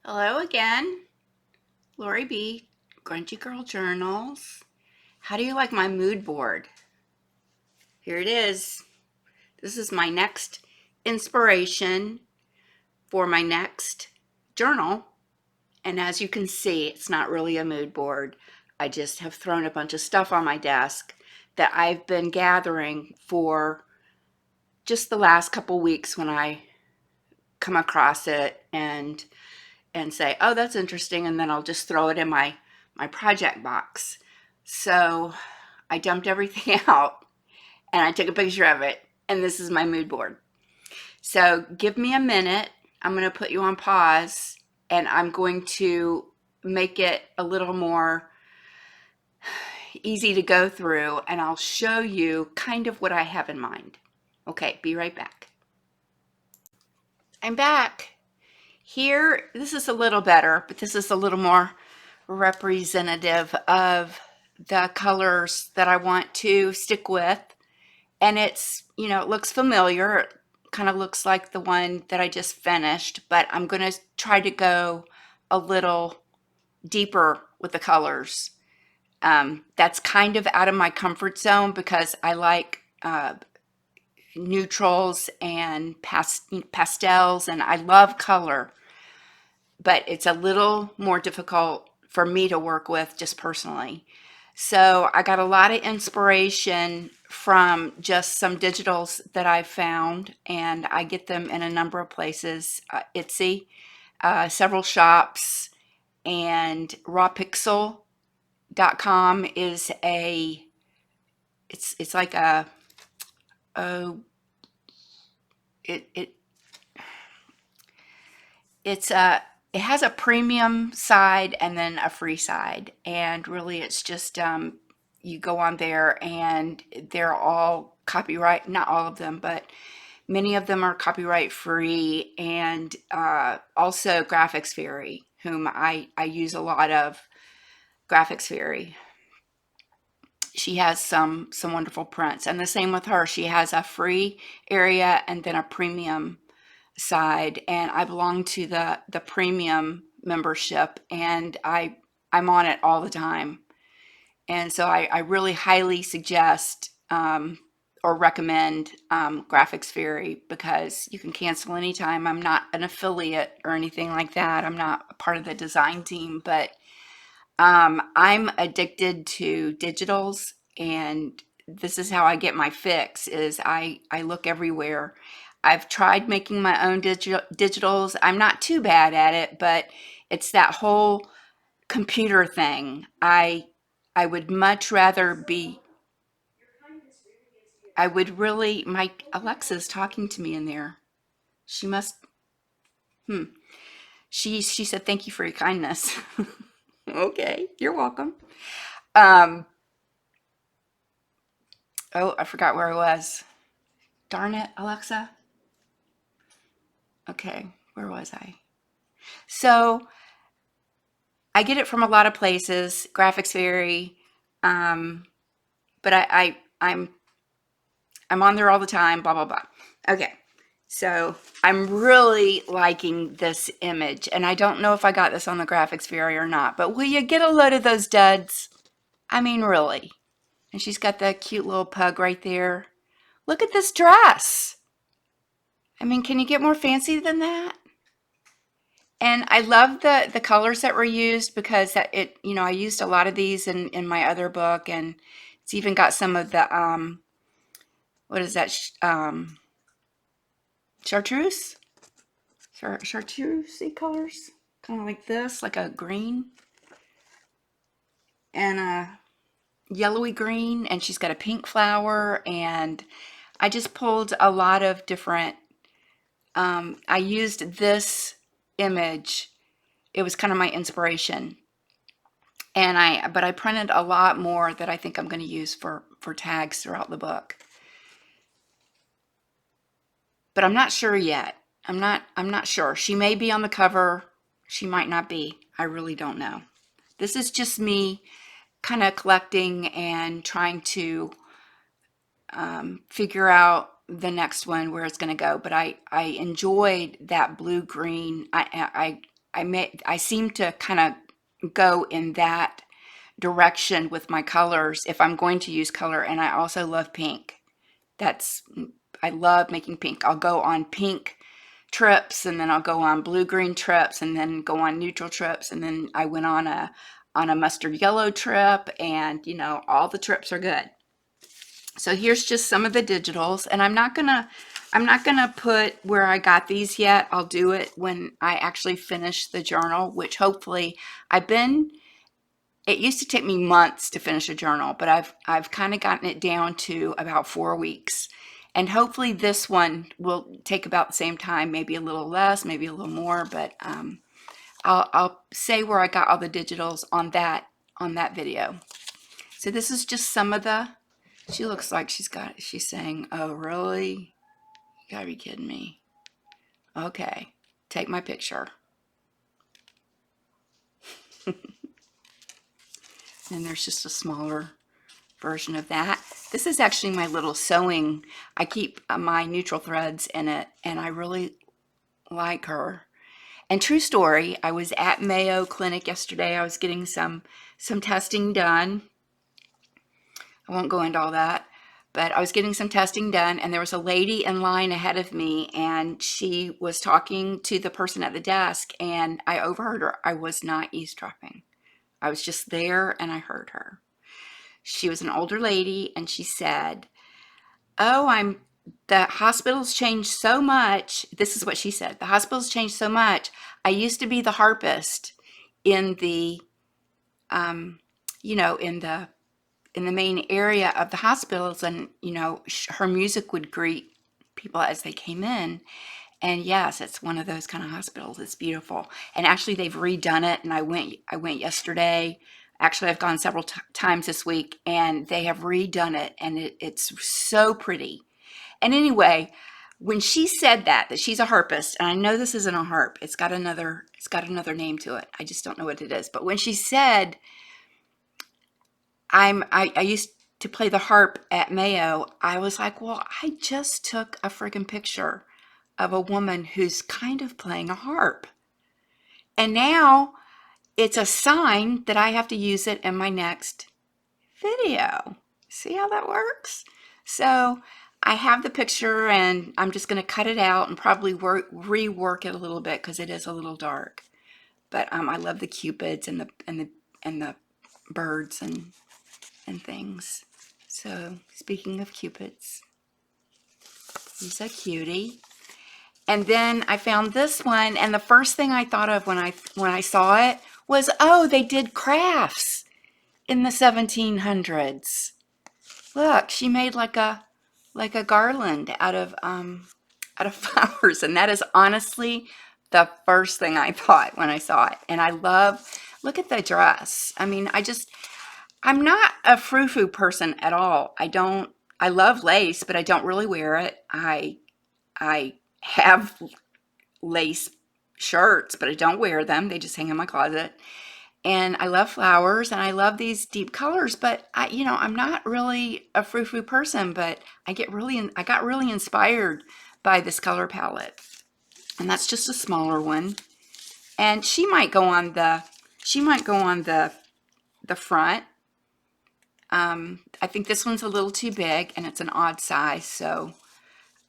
Hello again, Lori B. Grungy Girl Journals. How do you like my mood board? Here it is. This is my next inspiration for my next journal. And as you can see, it's not really a mood board. I just have thrown a bunch of stuff on my desk that I've been gathering for just the last couple weeks when I come across it and say, oh, that's interesting. And then I'll just throw it in my project box. So I dumped everything out and I took a picture of it. And this is my mood board. So give me a minute. I'm going to put you on pause and I'm going to make it a little more easy to go through and I'll show you kind of what I have in mind. Okay, be right back. I'm back. Here, this is a little better, but this is a little more representative of the colors that I want to stick with. And it's, it looks familiar. It kind of looks like the one that I just finished, but I'm going to try to go a little deeper with the colors. That's kind of out of my comfort zone because I like neutrals and pastels, and I love color, but it's a little more difficult for me to work with just personally. So I got a lot of inspiration from just some digitals that I found, and I get them in a number of places. Etsy, several shops, and rawpixel.com is it's like a it it it's a it has a premium side and then a free side, and really it's just you go on there and they're all copyright, not all of them, but many of them are copyright free, and also Graphics Fairy, whom I use a lot of. Graphics Fairy, she has some wonderful prints, and the same with her. She has a free area and then a premium side, and I belong to the premium membership, and I'm on it all the time. And so I really highly suggest or recommend Graphics Fairy because you can cancel anytime. I'm not an affiliate or anything like that. I'm not a part of the design team, but I'm addicted to digitals, and this is how I get my fix is I look everywhere. I've tried making my own digitals. I'm not too bad at it, but it's that whole computer thing. I would much rather be I would really my Alexa's talking to me in there. She must hmm. She said thank you for your kindness. Okay, you're welcome. Um oh, I forgot where I was. Darn it, Alexa. Okay, where was I? So I get it from a lot of places, Graphics Fairy, um, but I'm on there all the time. Blah blah blah. Okay, so I'm really liking this image, and I don't know if I got this on the Graphics Fairy or not. But will you get a load of those duds? I mean, really. And she's got that cute little pug right there. Look at this dress. I mean, can you get more fancy than that? And I love the colors that were used because I used a lot of these in my other book, and it's even got some of the what is that chartreuse, chartreusey colors, kind of like this, like a green and a yellowy green, and she's got a pink flower, and I just pulled a lot of different. I used this image. It was kind of my inspiration, and I printed a lot more that I think I'm going to use for tags throughout the book. But I'm not sure yet. I'm not sure. She may be on the cover. She might not be. I really don't know. This is just me kind of collecting and trying to figure out the next one where it's going to go. But I enjoyed that blue green. I seem to kind of go in that direction with my colors if I'm going to use color. And I also love pink. That's I love making pink. I'll go on pink trips, and then I'll go on blue-green trips, and then go on neutral trips, and then I went on a mustard yellow trip, and all the trips are good. So here's just some of the digitals, and I'm not gonna put where I got these yet. I'll do it when I actually finish the journal, which hopefully I've been it used to take me months to finish a journal, but I've kind of gotten it down to about 4 weeks. And hopefully this one will take about the same time, maybe a little less, maybe a little more, but I'll say where I got all the digitals on that video. So this is just some of the. She looks like she's saying, "Oh, really? You gotta be kidding me." Okay, take my picture. And there's just a smaller version of that. This is actually my little sewing. I keep my neutral threads in it, and I really like her. And true story, I was at Mayo Clinic yesterday. I was getting some testing done. I won't go into all that, but I was getting some testing done, and there was a lady in line ahead of me, and she was talking to the person at the desk, and I overheard her. I was not eavesdropping. I was just there, and I heard her. She was an older lady, and she said, "Oh, the hospital's changed so much." This is what she said. "The hospital's changed so much. I used to be the harpist in the, um, in the main area of the hospitals, and her music would greet people as they came in. And yes, it's one of those kind of hospitals. It's beautiful. And actually, they've redone it. And I went yesterday. Actually, I've gone several times this week, and they have redone it, and it's so pretty. And anyway, when she said that she's a harpist, and I know this isn't a harp, it's got another name to it. I just don't know what it is. But when she said, I used to play the harp at Mayo, I was like, well, I just took a friggin' picture of a woman who's kind of playing a harp. And now it's a sign that I have to use it in my next video. See how that works? So I have the picture, and I'm just going to cut it out and probably rework it a little bit because it is a little dark. But I love the cupids and the birds and things. So speaking of cupids, he's a cutie. And then I found this one, and the first thing I thought of when I saw it was, oh, they did crafts in the 1700s. Look, she made like a garland out of flowers, and that is honestly the first thing I thought when I saw it. And look at the dress. I mean, I'm not a frou-frou person at all. I love lace, but I don't really wear it. I have lace shirts, but I don't wear them. They just hang in my closet. And I love flowers, and I love these deep colors, but I'm not really a frou-frou person, but I got really inspired by this color palette. And that's just a smaller one. And she might go on the front. I think this one's a little too big, and it's an odd size, so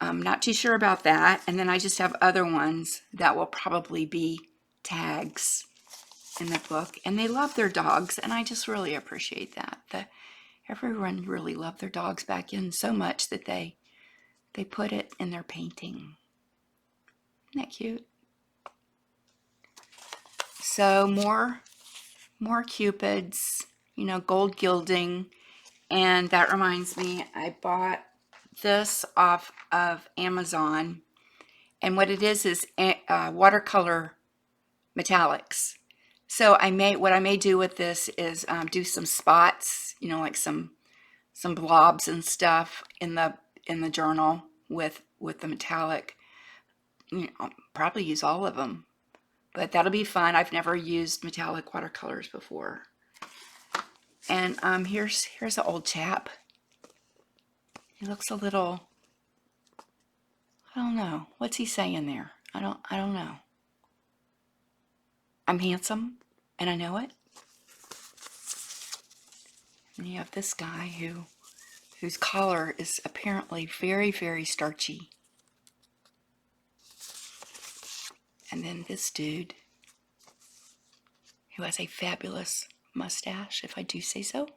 I'm not too sure about that. And then I just have other ones that will probably be tags in the book. And they love their dogs, and I just really appreciate that. Everyone really loved their dogs back in so much that they put it in their painting. Isn't that cute? So more cupids, gold gilding. And that reminds me, I bought this off of Amazon, and what it is watercolor metallics. So what I may do with this is do some spots, like some blobs and stuff in the journal with the metallic. I'll probably use all of them, but that'll be fun. I've never used metallic watercolors before. And here's an old chap. He looks a little, I don't know. What's he saying there? I don't know. I'm handsome and I know it. And you have this guy whose collar is apparently very, very starchy. And then this dude who has a fabulous mustache, if I do say so.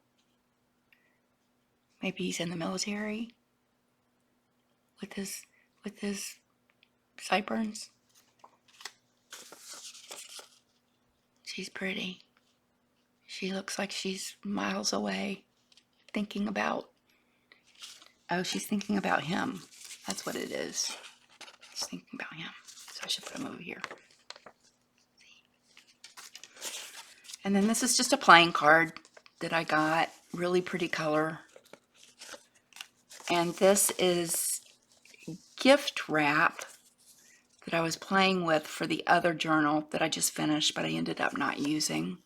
Maybe he's in the military with his sideburns. She's pretty. She looks like she's miles away thinking about, oh, she's thinking about him. That's what it is. She's thinking about him. So I should put him over here. And then this is just a playing card that I got. Really pretty color. And this is gift wrap that I was playing with for the other journal that I just finished, but I ended up not using.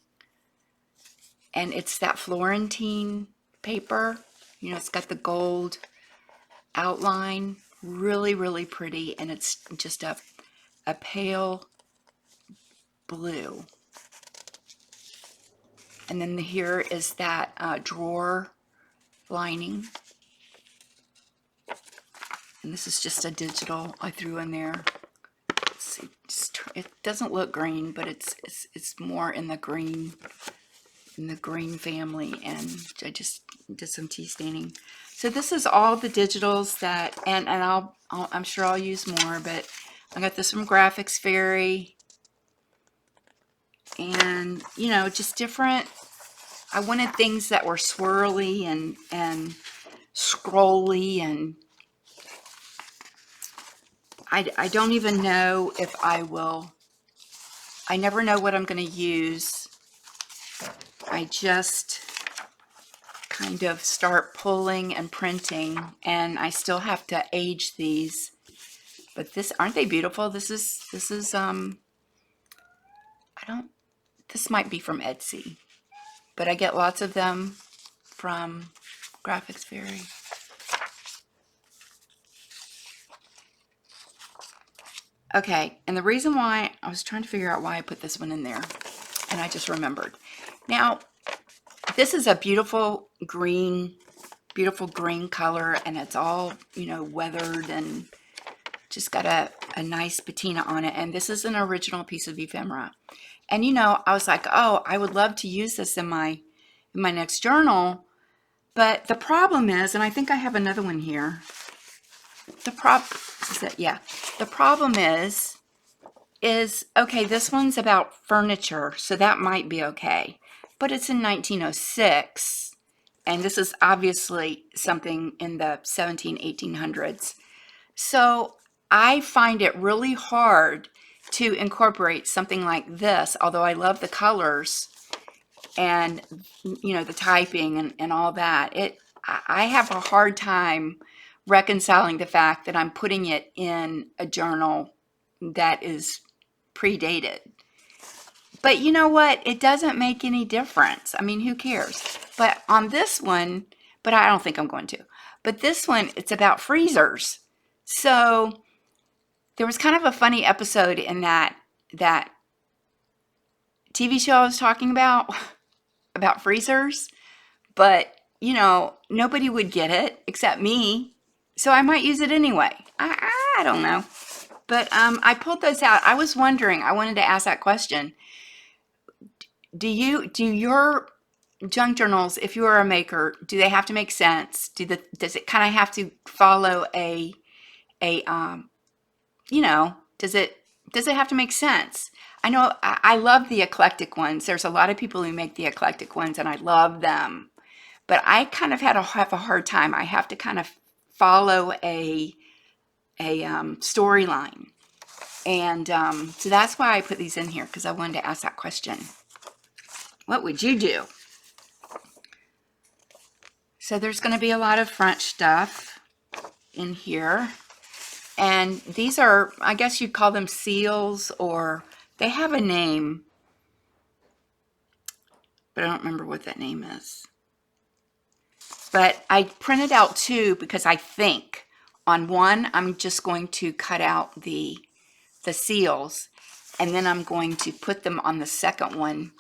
And it's that Florentine paper. You know, it's got the gold outline. Really, really pretty. And it's just a pale blue. And then here is that drawer lining. And this is just a digital I threw in there. Let's see, it doesn't look green, but it's more in the green family, and I just did some tea staining. So this is all the digitals that, and I'm sure I'll use more, but I got this from Graphics Fairy, and you know, just different. I wanted things that were swirly and scrolly, and I don't even know if I will. I never know what I'm going to use. I just kind of start pulling and printing, and I still have to age these. But aren't they beautiful? This is this might be from Etsy, but I get lots of them from Graphics Fairy. Okay, and the reason why, I was trying to figure out why I put this one in there, and I just remembered. Now, this is a beautiful green color, and it's all, you know, weathered and just got a nice patina on it. And this is an original piece of ephemera. And you know, I was like, oh, I would love to use this in my next journal. But the problem is, and I think I have another one here. The problem is okay, this one's about furniture, so that might be okay. But it's in 1906, and this is obviously something in the 1800s. So I find it really hard to incorporate something like this, although I love the colors and, you know, the typing and all that. I have a hard time reconciling the fact that I'm putting it in a journal that is predated. But you know what? It doesn't make any difference. I mean, who cares? But on this one, but I don't think I'm going to. But this one, it's about freezers. So there was kind of a funny episode in that TV show I was talking about freezers. But, you know, nobody would get it except me. So I might use it anyway. I don't know. But I pulled those out. I was wondering, I wanted to ask that question. Do your junk journals, if you are a maker, do they have to make sense? Does it kind of have to follow you know, does it have to make sense? I know I love the eclectic ones. There's a lot of people who make the eclectic ones, and I love them. But I kind of have a hard time. I have to kind of follow a storyline. And so that's why I put these in here, because I wanted to ask that question. What would you do? So there's going to be a lot of French stuff in here. And these are, I guess you'd call them seals, or they have a name, but I don't remember what that name is. But I printed out two because I think on one I'm just going to cut out the seals, and then I'm going to put them on the second one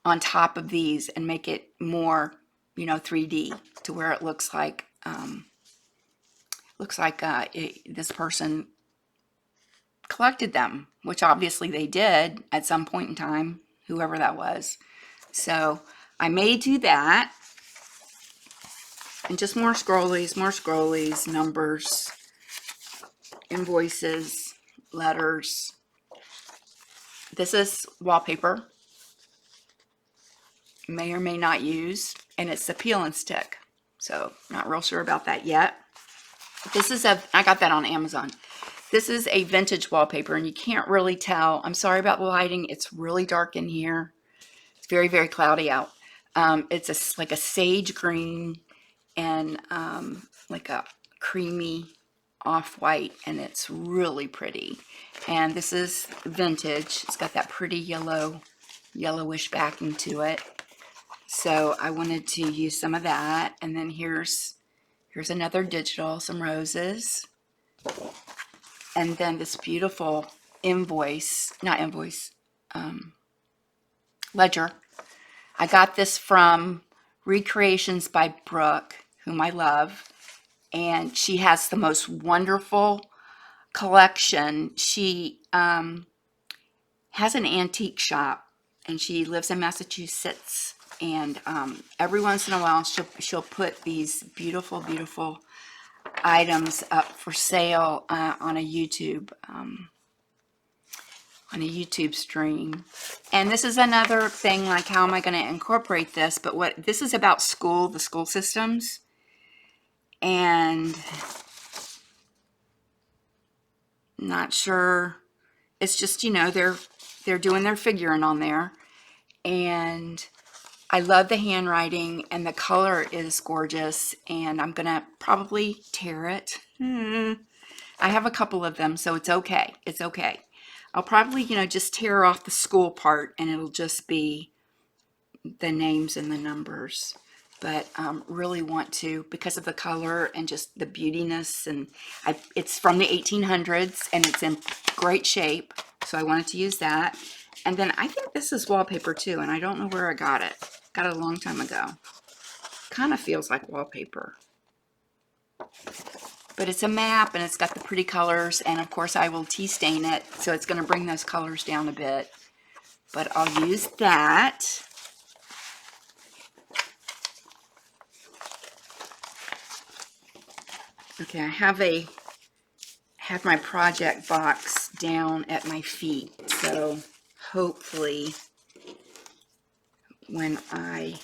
on top of these and make it more, 3D, to where it looks like this person collected them, which obviously they did at some point in time, whoever that was. So I may do that, and just more scrollies, numbers, invoices, letters. This is wallpaper, may or may not use, and it's the peel and stick. So not real sure about that yet. I got that on Amazon. This is a vintage wallpaper, and you can't really tell. I'm sorry about the lighting. It's really dark in here. It's very, very cloudy out. It's like a sage green and like a creamy off-white, and it's really pretty. And this is vintage. It's got that pretty yellowish backing to it. So I wanted to use some of that. And then here's another digital, some roses. And then this beautiful ledger. I got this from Recreations by Brooke, whom I love. And she has the most wonderful collection. She has an antique shop, and she lives in Massachusetts. And every once in a while, she'll put these beautiful, beautiful items up for sale on a YouTube stream. And this is another thing, like, how am I going to incorporate this? But this is about the school systems, and not sure. It's just, they're doing their figuring on there, and I love the handwriting, and the color is gorgeous, and I'm gonna probably tear it. I have a couple of them, so it's okay. It's okay. I'll probably, just tear off the school part, and it'll just be the names and the numbers. But really want to, because of the color and just the beautiness, and it's from the 1800s, and it's in great shape, so I wanted to use that. And then I think this is wallpaper too, and I don't know where I got it. Got it a long time ago. Kind of feels like wallpaper. But it's a map, and it's got the pretty colors, and of course I will tea stain it, so it's going to bring those colors down a bit. But I'll use that. Okay, I have my project box down at my feet, so hopefully when I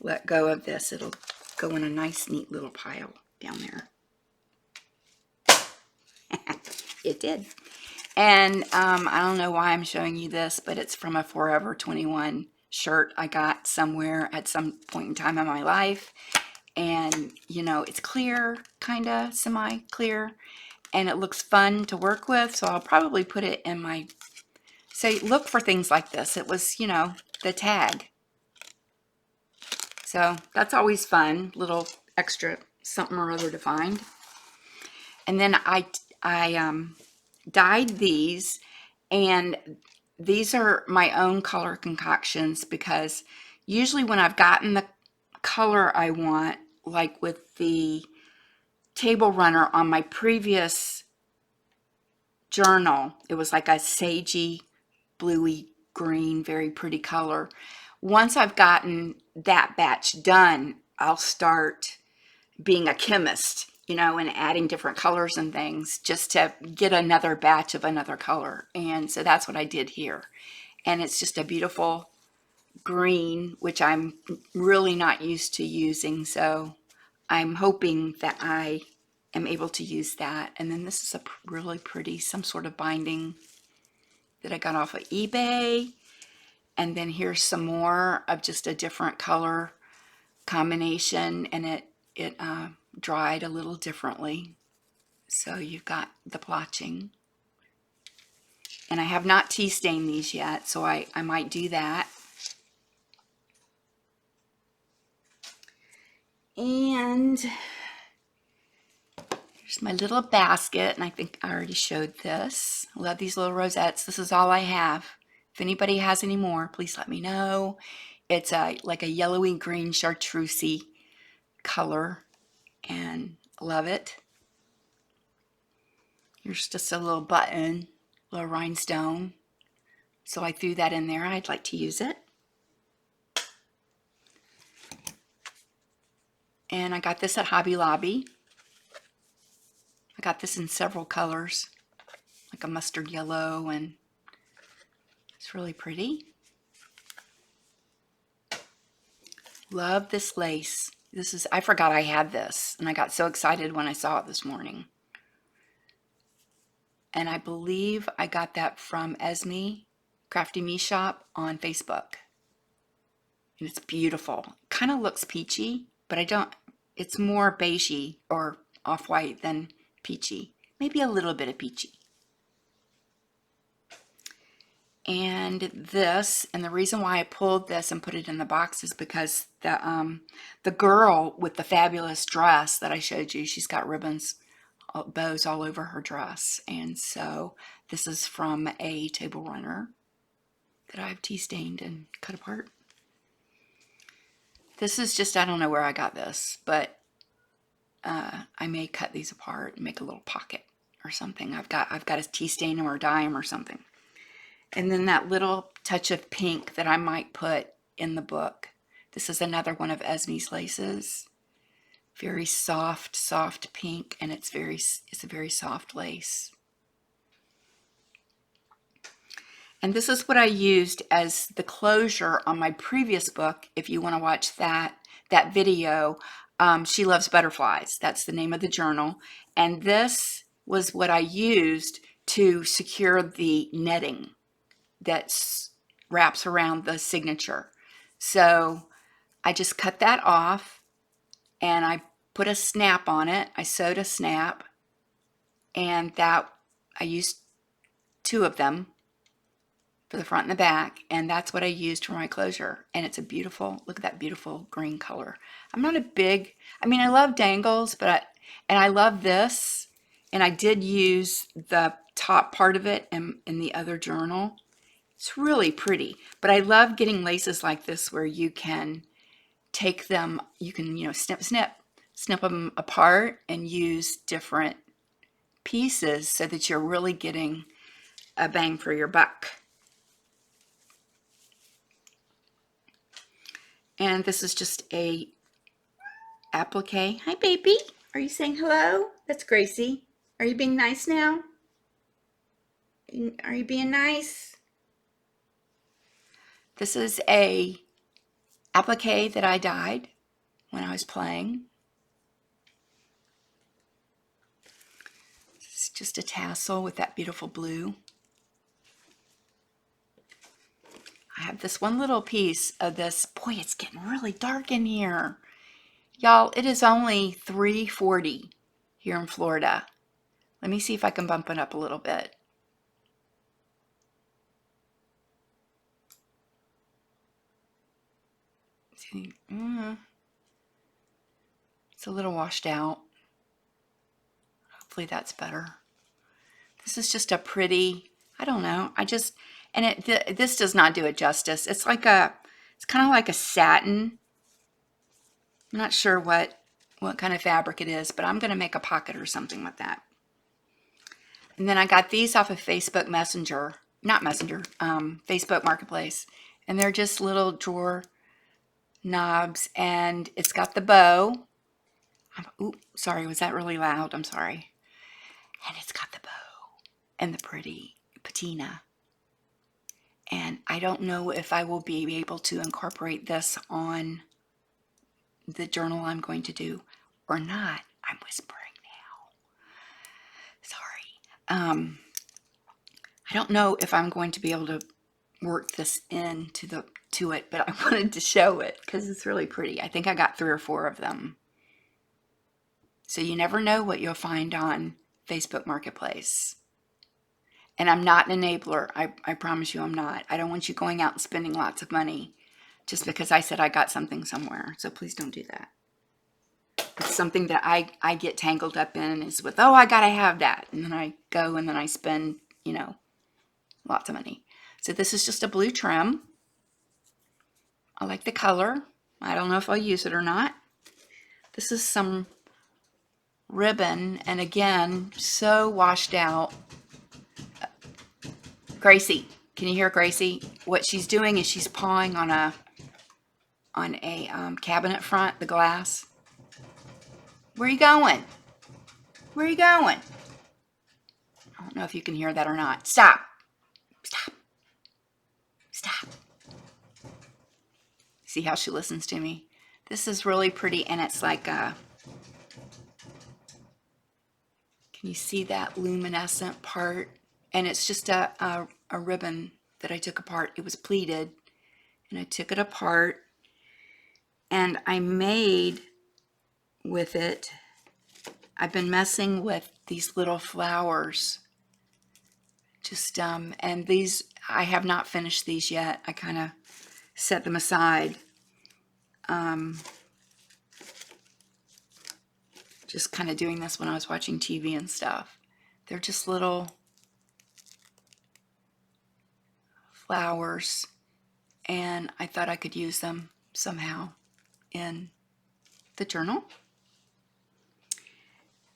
let go of this, it'll go in a nice, neat little pile down there. It did. And I don't know why I'm showing you this, but it's from a Forever 21 shirt I got somewhere at some point in time in my life. And, it's clear, kind of semi-clear, and it looks fun to work with, so I'll probably put it in my, say, look for things like this. It was, the tag. So that's always fun, little extra something or other to find. And then I dyed these, and these are my own color concoctions, because usually when I've gotten the color I want, like with the table runner on my previous journal, it was like a sagey, bluey green, very pretty color. Once I've gotten that batch done, I'll start being a chemist, and adding different colors and things just to get another batch of another color. And so that's what I did here. And it's just a beautiful green, which I'm really not used to using. So I'm hoping that I am able to use that. And then this is a really pretty, some sort of binding that I got off of eBay. And then here's some more of just a different color combination, and it dried a little differently. So you've got the blotching. And I have not tea stained these yet, so I might do that. And Here's my little basket, and I think I already showed this. I love these little rosettes. This is all I have. If anybody has any more, please let me know. It's like a yellowy green chartreusey color, and love it. Here's just a little button, little rhinestone. So I threw that in there. I'd like to use it. And I got this at Hobby Lobby. I got this in several colors, like a mustard yellow, and it's really pretty. Love this lace. I forgot I had this, and I got so excited when I saw it this morning. And I believe I got that from Esme, Crafty Me Shop on Facebook. And it's beautiful. Kind of looks peachy, but it's more beigey or off-white than peachy. Maybe a little bit of peachy. And the reason why I pulled this and put it in the box is because the girl with the fabulous dress that I showed you, she's got ribbons, bows all over her dress. And so this is from a table runner that I've tea stained and cut apart. This is just, I don't know where I got this, but I may cut these apart and make a little pocket or something. I've got to tea stain them or dye them or something. And then that little touch of pink that I might put in the book. This is another one of Esme's laces. Very soft, soft pink, and it's a very soft lace. And this is what I used as the closure on my previous book. If you want to watch that video, She Loves Butterflies. That's the name of the journal. And this was what I used to secure the netting that wraps around the signature. So I just cut that off and I put a snap on it. I sewed a snap, and that I used 2 of them for the front and the back, and that's what I used for my closure. And it's a beautiful, look at that beautiful green color. I'm not a big, I love dangles, and I love this, and I did use the top part of it in the other journal. It's really pretty, but I love getting laces like this where you can take them, you can, snip them apart and use different pieces so that you're really getting a bang for your buck. And this is just a applique. Hi, baby. Are you saying hello? That's Gracie. Are you being nice now? Are you being nice? This is a applique that I dyed when I was playing. It's just a tassel with that beautiful blue. I have this one little piece of this. Boy, it's getting really dark in here. Y'all, it is only 3:40 here in Florida. Let me see if I can bump it up a little bit. See, it's a little washed out. Hopefully that's better. This is just a pretty, I don't know, this does not do it justice. It's kind of like a satin. I'm not sure what kind of fabric it is, but I'm going to make a pocket or something with that. And then I got these off of Facebook Messenger, not Messenger, Facebook Marketplace. And they're just little drawer knobs, and it's got the bow. Oops, sorry, was that really loud? I'm sorry. And it's got the bow and the pretty patina. And I don't know if I will be able to incorporate this on the journal I'm going to do or not. I'm whispering now. Sorry. I don't know if I'm going to be able to work this into it, but I wanted to show it because it's really pretty. I think I got 3 or 4 of them. So you never know what you'll find on Facebook Marketplace. And I'm not an enabler. I promise you I'm not. I don't want you going out and spending lots of money just because I said I got something somewhere. So please don't do that. It's something that I get tangled up in is with, oh, I gotta have that. And then I go and then I spend, lots of money. So this is just a blue trim. I like the color. I don't know if I'll use it or not. This is some ribbon, and again, so washed out. Gracie, can you hear Gracie? What she's doing is she's pawing on a cabinet front, the glass. Where are you going? Where are you going? I don't know if you can hear that or not. Stop. Stop. Stop. See how she listens to me? This is really pretty, and it's like a, can you see that luminescent part? And it's just a ribbon that I took apart. It was pleated, and I took it apart, and I made with it, I've been messing with these little flowers. Just, and these, I have not finished these yet. I kind of set them aside. Just kind of doing this when I was watching TV and stuff. They're just little flowers, and I thought I could use them somehow in the journal.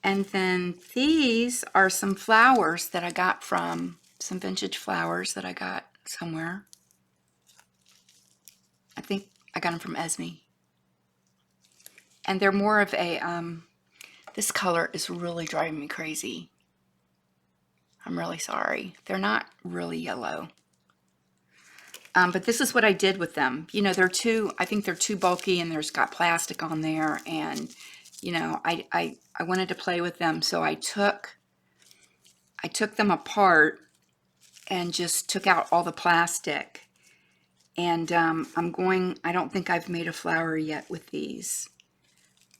And then these are some flowers that I got from, some vintage flowers that I got somewhere. I think I got them from Esme. And they're more of a, this color is really driving me crazy. I'm really sorry. They're not really yellow. But this is what I did with them. They're too, I think they're too bulky, and there's got plastic on there, and I wanted to play with them, so I took them apart and just took out all the plastic. And I don't think I've made a flower yet with these,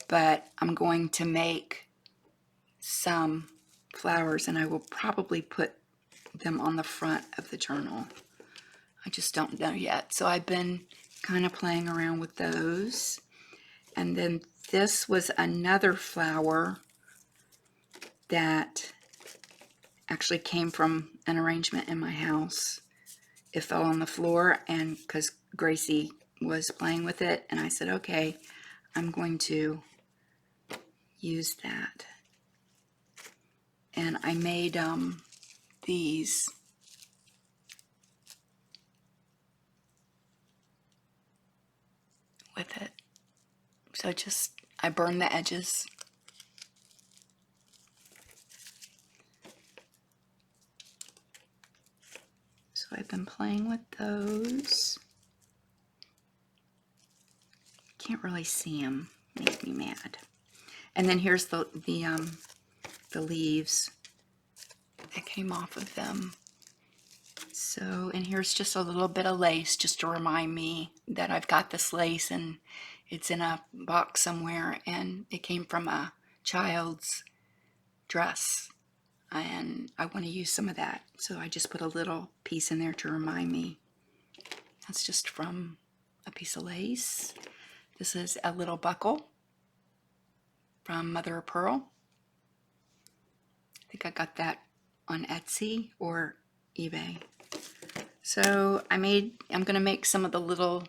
but I'm going to make some flowers, and I will probably put them on the front of the journal. I just don't know yet. So I've been kind of playing around with those. And then this was another flower that actually came from an arrangement in my house. It fell on the floor, and because Gracie was playing with it, and I said, okay, I'm going to use that. And I made these. With it. So I burned the edges. So I've been playing with those. Can't really see them. Make me mad. And then here's the leaves that came off of them. So, and here's just a little bit of lace just to remind me that I've got this lace, and it's in a box somewhere, and it came from a child's dress, and I want to use some of that. So I just put a little piece in there to remind me. That's just from a piece of lace. This is a little buckle from Mother of Pearl. I think I got that on Etsy or eBay. So I'm going to make some of the little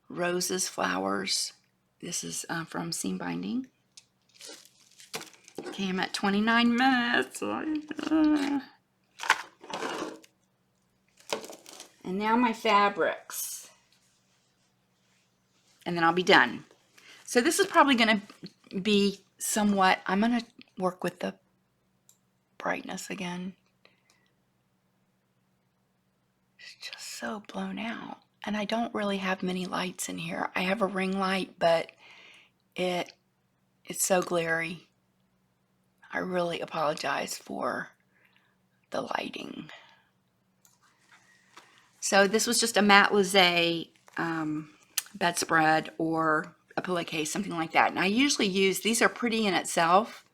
roses, flowers. This is from Seam Binding. Okay, I'm at 29 minutes. And now my fabrics. And then I'll be done. So this is probably going to be somewhat, I'm going to work with the brightness again. It's just so blown out. And I don't really have many lights in here. I have a ring light, but it's so glary. I really apologize for the lighting. So this was just a Matelassé bedspread or a pillowcase, something like that. And I usually use, these are pretty in itself,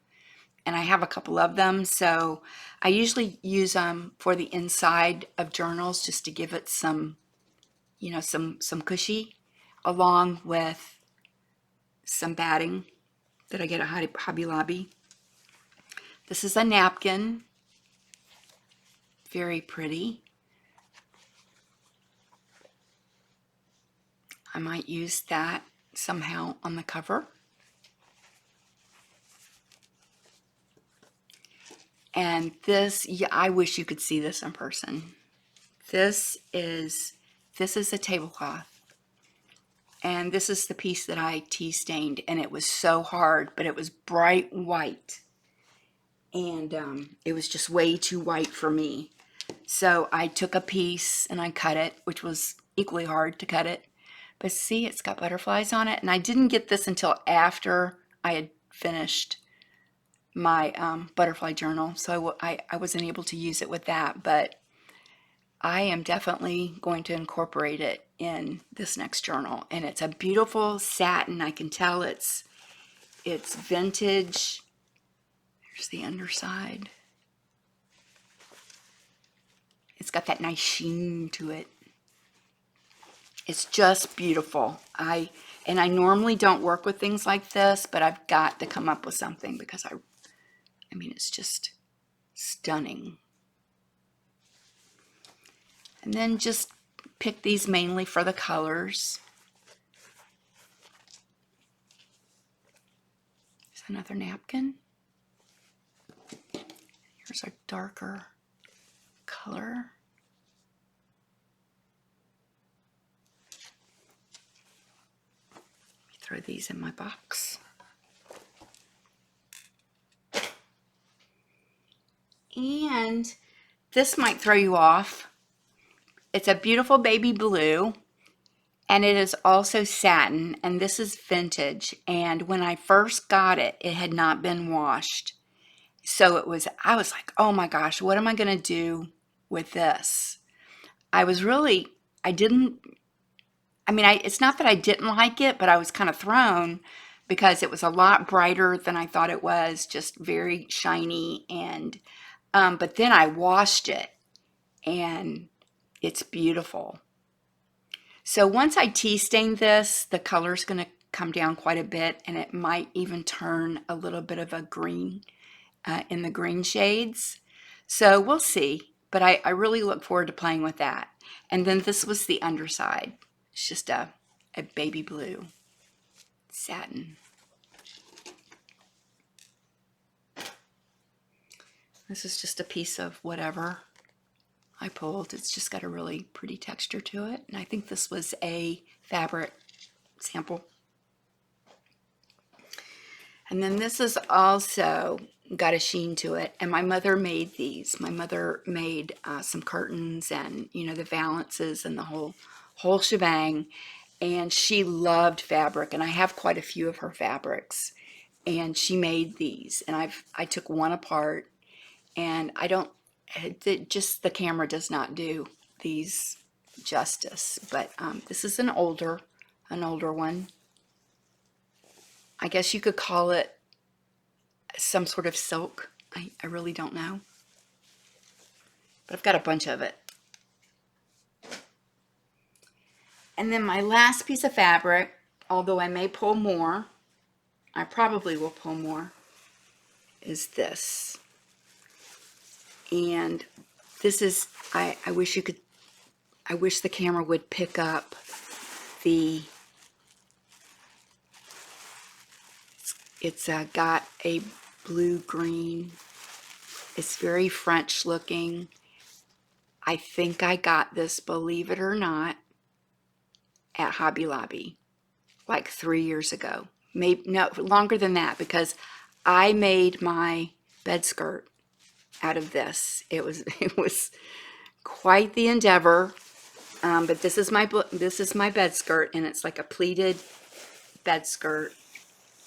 and I have a couple of them, so I usually use them for the inside of journals just to give it some, some cushy, along with some batting. that I get at Hobby Lobby. This is a napkin. Very pretty. I might use that somehow on the cover. And this, yeah, I wish you could see this in person. This is a tablecloth. And this is the piece that I tea stained, and it was so hard, but it was bright white. And it was just way too white for me. So I took a piece and I cut it, which was equally hard to cut it. But see, it's got butterflies on it. And I didn't get this until after I had finished my butterfly journal. So I wasn't able to use it with that. But I am definitely going to incorporate it in this next journal. And it's a beautiful satin. I can tell it's vintage. Here's the underside. It's got that nice sheen to it. It's just beautiful. I normally don't work with things like this, but I've got to come up with something because I mean, it's just stunning. And then just pick these mainly for the colors. Here's another napkin. Here's a darker color. Throw these in my box. And this might throw you off. It's a beautiful baby blue, and it is also satin, and this is vintage. And when I first got it, it had not been washed. So I was like, oh my gosh, what am I going to do with this? It's not that I didn't like it, but I was kind of thrown because it was a lot brighter than I thought it was, just very shiny. And, but then I washed it and it's beautiful. So once I tea stain this, the color's going to come down quite a bit, and it might even turn a little bit of a green in the green shades. So we'll see, but I really look forward to playing with that. And then this was the underside. It's just a baby blue satin. This is just a piece of whatever I pulled. It's just got a really pretty texture to it. And I think this was a fabric sample. And then this is also got a sheen to it. And my mother made these. My mother made some curtains and, you know, the valances and the whole shebang. And she loved fabric. And I have quite a few of her fabrics. And she made these. And I took one apart. And just the camera does not do these justice. But this is an older one. I guess you could call it some sort of silk. I really don't know. But I've got a bunch of it. And then my last piece of fabric, although I may pull more, I probably will pull more, is this. And this is, I wish the camera would pick up it's got a blue-green. It's very French looking. I think I got this, believe it or not, at Hobby Lobby like 3 years ago. Maybe no, longer than that, because I made my bed skirt out of this. It was quite the endeavor. But this is my bed skirt, and it's like a pleated bed skirt.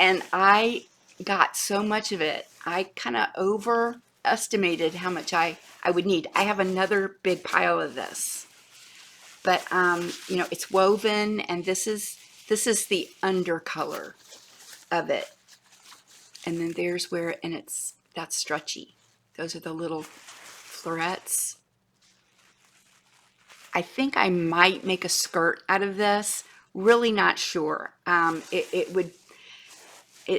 And I got so much of it. I kind of overestimated how much I would need. I have another big pile of this. But you know, it's woven, and this is the undercolor of it. And then there's where, and that's stretchy. Those are the little florets. I think I might make a skirt out of this. Really not sure. It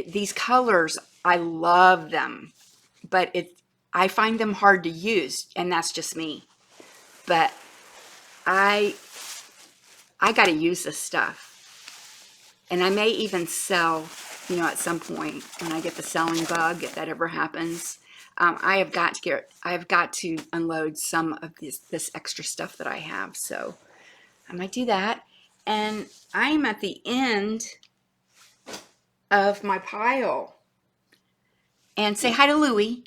these colors, I love them, but I find them hard to use, and that's just me. But I got to use this stuff, and I may even sell, at some point when I get the selling bug, if that ever happens. I have got to unload some of this extra stuff that I have, so I might do that. And I'm at the end of my pile. And say hi to Louie.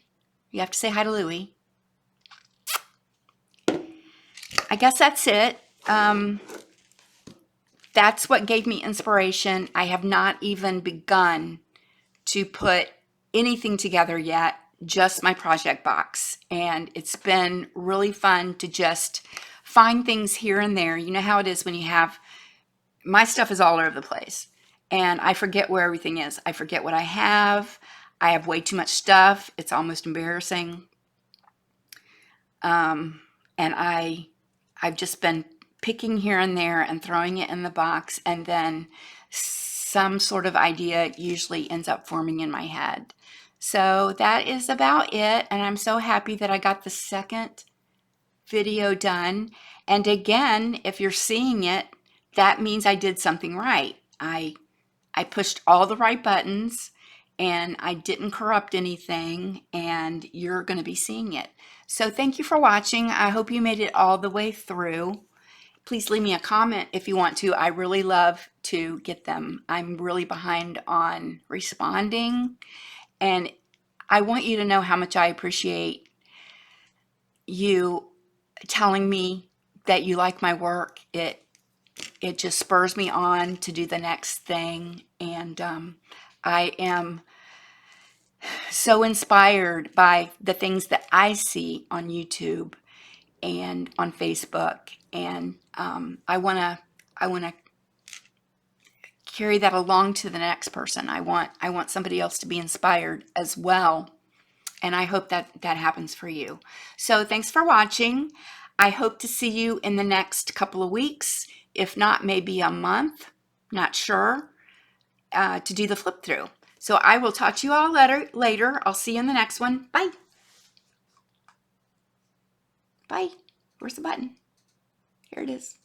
You have to say hi to Louie. I guess that's it. That's what gave me inspiration. I have not even begun to put anything together yet, just my project box. And it's been really fun to just find things here and there. You know how it is when you have, my stuff is all over the place, and I forget where everything is. I forget what I have. I have way too much stuff. It's almost embarrassing. And I've just been picking here and there and throwing it in the box, and then some sort of idea usually ends up forming in my head. So that is about it, and I'm so happy that I got the second video done. And again, if you're seeing it, that means I did something right. I pushed all the right buttons, and I didn't corrupt anything, and you're going to be seeing it. So thank you for watching. I hope you made it all the way through. Please leave me a comment if you want to. I really love to get them. I'm really behind on responding, and I want you to know how much I appreciate you telling me that you like my work. It just spurs me on to do the next thing, and I am so inspired by the things that I see on YouTube and on Facebook, and I want to carry that along to the next person. I want somebody else to be inspired as well, and I hope that happens for you. So thanks for watching. I hope to see you in the next couple of weeks, if not maybe a month, not sure, to do the flip through. So I will talk to you all later. I'll see you in the next one. Bye. Bye. Where's the button? Here it is.